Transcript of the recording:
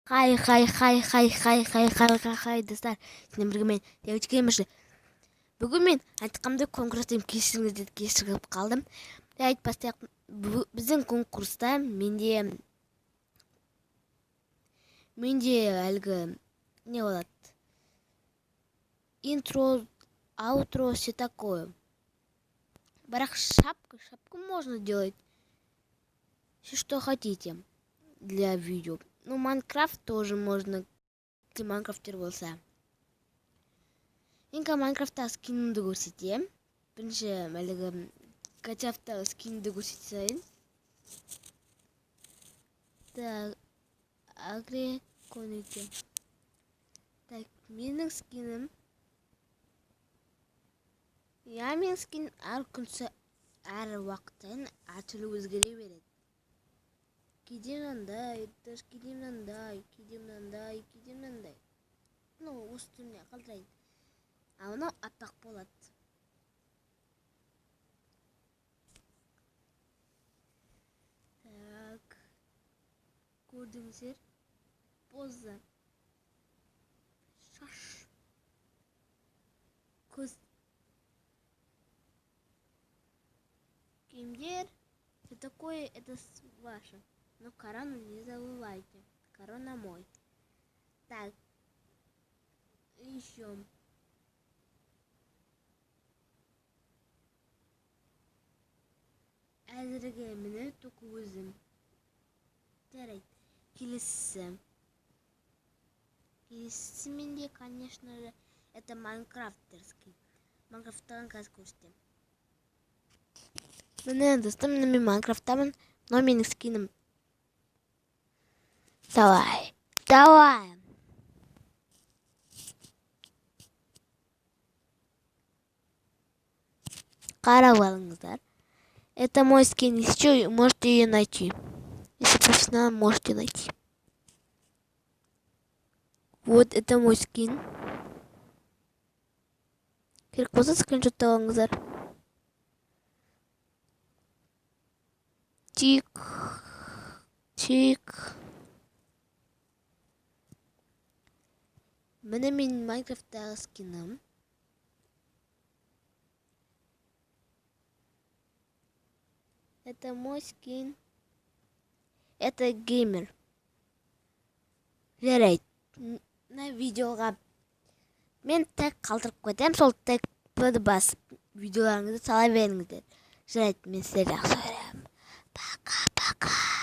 Хай достар. Сіздермен бірге мен девочка емеші. Бүгін мен айтқанымдай конкурстан кешігіп қалдым. Айтпастайық, біздің конкурста менде әлгі не болады? Интро, аутро, все такое. Бірақ шапку можно делать. Все, что хотите для видео. Ну, Майнкрафт тоже можно, если Майнкрафтер болса. Енді Майнкрафтта скинімді көрсетем. Бірінші әлгі качафта скинімді көрсетейін. Так, агре конеке. Так, менің скинім. Менің скин әр күнсі әр уақыттан әртүрлі өзгере береді. Кейде мынандай, кейде мынандай. Ну, осы түріне қалдырайын. А мынау аппақ болады. Так. Көрдіңіздер? Поза. Шаш. Көз. Киімдер. Все такое, это ваше. Но корону не забывайте. Корона мой. Так. Еще. Әзірге мені только өзім. Жарайды. Келесі менде, конечно же, это Майнкрафтерский. Майнкрафттан қазір көрсетем. Міне достым, мен Майнкрафттамын, но менің скинім. Давай. Қарап алыңыздар. Это мой скин. Если что, можете ее найти. Если профессионал, можете найти. Вот это мой скин. Керек болса скриншот алыңыздар. Чик. Міне мен Майнкрафттағы скинім. Это мой скин. Это геймер. Жарайды. На видеоға мен тег қалдырып қойдым. Сол тегті басып видеоларыңызды сала беріңіздер. Жарайды, мен сіздерді жақсы көремін. Пока.